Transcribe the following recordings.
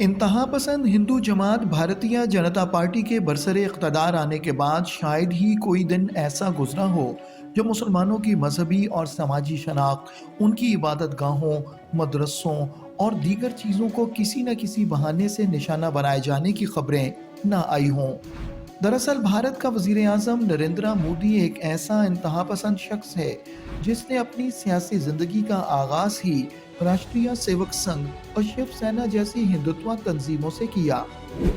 इंतहा पसंद हिंदू जमात भारतीय जनता पार्टी के बरसरे इक़्तिदार आने के बाद शायद ही कोई दिन ऐसा गुजरा हो जो मुसलमानों की मजहबी और समाजी शनाख्त, उनकी इबादत गाहों, मदरसों और दीगर चीज़ों को किसी न किसी बहाने से निशाना बनाए जाने की खबरें ना आई हों। दरअसल भारत का वज़ीर आज़म नरेंद्र मोदी एक ऐसा इंतहा पसंद शख्स है जिसने अपनी सियासी ज़िंदगी का आगाज़ ही राष्ट्रीय सेवक संघ और शिवसेना जैसी हिंदुत्व तंजीमों से किया।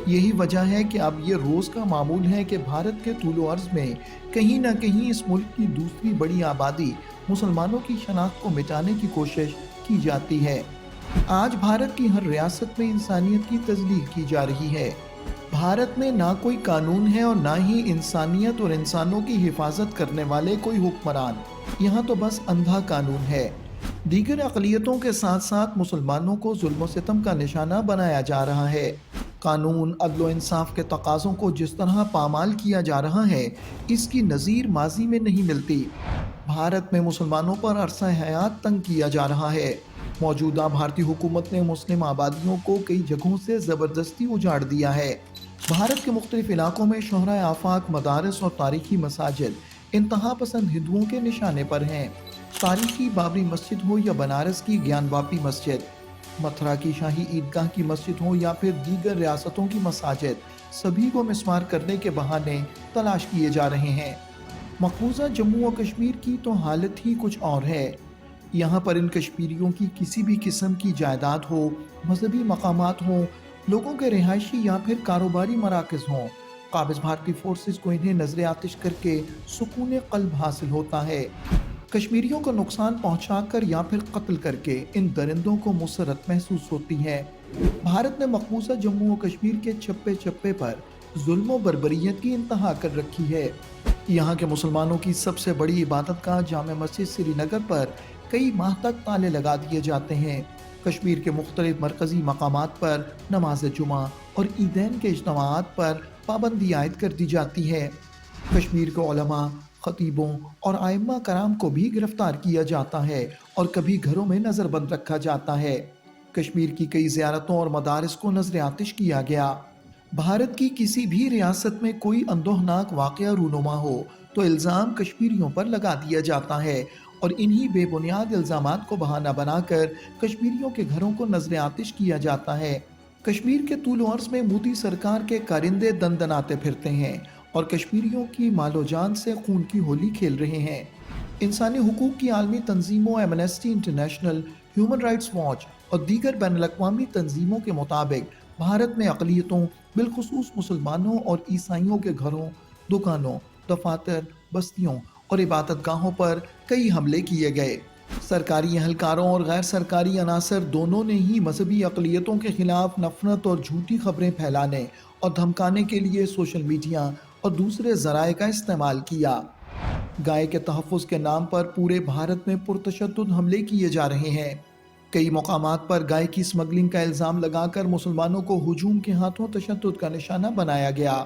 यही वजह है कि अब ये रोज़ का मामूल है कि भारत के तूलो अर्ज़ में कहीं न कहीं इस मुल्क की दूसरी बड़ी आबादी मुसलमानों की शनाख्त को मिटाने की कोशिश की जाती है। आज भारत की हर रियासत में इंसानियत की तजलील की जा रही है। भारत में ना कोई कानून है और ना ही इंसानियत और इंसानों की हिफाजत करने वाले कोई हुक्मरान। यहाँ तो बस अंधा कानून है। दीगर अक़लियतों के साथ साथ मुसलमानों को जुल्म और सितम का निशाना बनाया जा रहा है। कानून, अदल व इंसाफ के तकाज़ों को जिस तरह पामाल किया जा रहा है, इसकी नज़ीर माजी में नहीं मिलती। भारत में मुसलमानों पर अरसा हयात तंग किया जा रहा है। मौजूदा भारतीय हुकूमत ने मुस्लिम आबादियों को कई जगहों से ज़बरदस्ती उजाड़ दिया है। भारत के मुख्तलिफ इलाकों में शोहरा आफाक, मदारस और तारीखी मसाजिद इंतहा पसंद हिंदुओं के निशाने पर हैं। तारीखी बाबरी मस्जिद हो या बनारस की ज्ञानवापी मस्जिद, मथुरा की शाही ईदगाह की मस्जिद हो या फिर दीगर रियासतों की मसाजिद, सभी को मिस्मार करने के बहाने तलाश किए जा रहे हैं। मकबूजा जम्मू और कश्मीर की तो हालत ही कुछ और है। यहाँ पर इन कश्मीरियों की किसी भी किस्म की जायदाद हो, मजहबी मकामात हों, लोगों के रिहायशी या फिर कारोबारी मराकज़ हों, काबिज़ भारतीय फोर्सेस को इन्हें नजर आतिश करके सुकून क़ल्ब हासिल होता है। कश्मीरियों को नुकसान पहुंचाकर या फिर कत्ल करके इन दरिंदों को मुसरत महसूस होती है। भारत ने मकबूजा जम्मू और कश्मीर के चप्पे चप्पे पर जुल्म और बर्बरियत की इंतहा कर रखी है। यहाँ के मुसलमानों की सबसे बड़ी इबादत का जामे मस्जिद श्रीनगर पर कई माह तक ताले लगा दिए जाते हैं। कश्मीर के मुख्तलिफ मरकजी मकामात पर नमाज जुमा और ईदैन के इज्तिमाआत पर पाबंदी आयद कर दी जाती है। कश्मीर के उलमा, खतीबों और आइम्मा कराम को भी गिरफ्तार किया जाता है और कभी घरों में नज़रबंद रखा जाता है। कश्मीर की कई ज़ियारतों और मदारिस को नजर आतिश किया गया। भारत की किसी भी रियासत में कोई अंदोहनाक वाक़या रूनुमा हो तो इल्ज़ाम कश्मीरियों पर लगा दिया जाता है और इन्हीं बेबुनियाद इल्ज़ामात को बहाना बनाकर कश्मीरियों के घरों को नजर आतिश किया जाता है। कश्मीर के तूल अर्ज़ में मोदी सरकार के कारिंदे दंदनाते फिरते हैं और कश्मीरियों की मालो जान से खून की होली खेल रहे हैं। इंसानी हुकूक की आलमी तंजीमों Amnesty International, Human Rights Watch और दीगर बैनुल-अक़वामी तंजीमों के मुताबिक भारत में अक़लियतों, बिलखुसूस मुसलमानों और ईसाइयों के घरों, दुकानों, दफातर, बस्तियों और इबादत गाहों पर कई हमले किए गए। सरकारी एहलकारों और गैर सरकारी अनासर दोनों ने ही मजहबी अक़लियतों के खिलाफ नफरत और झूठी खबरें फैलाने और धमकाने के लिए सोशल मीडिया और दूसरे ज़राए का इस्तेमाल किया। गाय के तहफ़्फ़ुज़ के नाम पर पूरे भारत में पुरतशद्दुद हमले किए जा रहे हैं। कई मकामात पर गाय की स्मगलिंग का इल्ज़ाम लगाकर मुसलमानों को हुजूम के हाथों तशद्दुद का निशाना बनाया गया।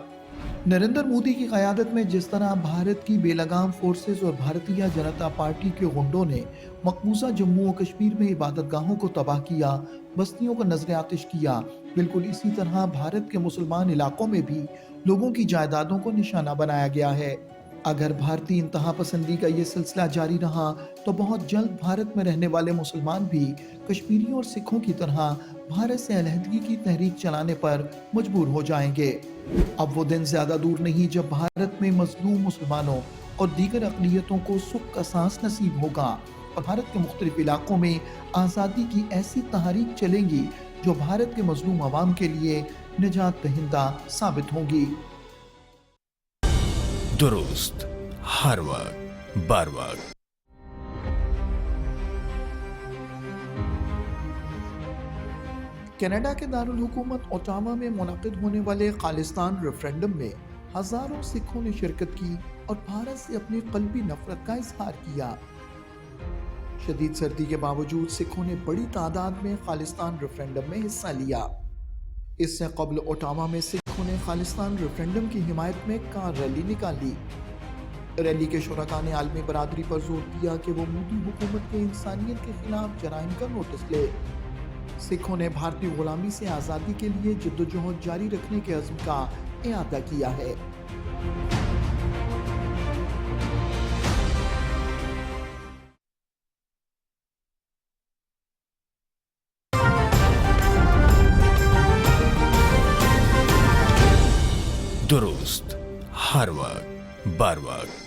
नरेंद्र मोदी की क़यादत में जिस तरह भारत की बेलगाम फोर्सेस और भारतीय जनता पार्टी के गुंडों ने मकबूजा जम्मू और कश्मीर में इबादत गाहों को तबाह किया, बस्तियों को नजर आतिश किया, बिल्कुल इसी तरह भारत के मुसलमान इलाकों में भी लोगों की जायदादों को निशाना बनाया गया है। अगर भारतीय इंतहा पसंदी का ये सिलसिला जारी रहा तो बहुत जल्द भारत में रहने वाले मुसलमान भी कश्मीरियों और सिखों की तरह भारत से अलहदगी की तहरीक चलाने पर मजबूर हो जाएंगे। अब वो दिन ज़्यादा दूर नहीं जब भारत में मजलूम मुसलमानों और दीगर अक़लियतों को सुख का सांस नसीब होगा और भारत के मुख्तलिफ इलाकों में आज़ादी की ऐसी तहरीक चलेंगी जो भारत के मजलूम अवाम के लिए निजात दहिंदा साबित होंगी। दुरुस्त, हर वक्त, बर वक्त। कनाडा के दारुल हुकूमत ओटावा में मुनक़िद होने वाले खालिस्तान रेफरेंडम में हज़ारों सिखों ने शिरकत की और भारत से अपनी क़ल्बी नफरत का इजहार किया। शदीद सर्दी के बावजूद सिखों ने बड़ी तादाद में खालिस्तान रेफरेंडम में हिस्सा लिया। इससे कबल ओटावा में सिखों ने खालिस्तान रेफरेंडम की हिमायत में कार रैली निकाली। रैली के शुरका ने आलमी बरादरी पर जोर दिया कि वो मोदी हुकूमत के इंसानियत के खिलाफ जराइम का नोटिस ले। سکھوں نے بھارتی غلامی سے آزادی کے لیے جدوجہد جاری رکھنے کے عزم کا اعادہ کیا ہے۔ درست، ہر وقت، بر وقت۔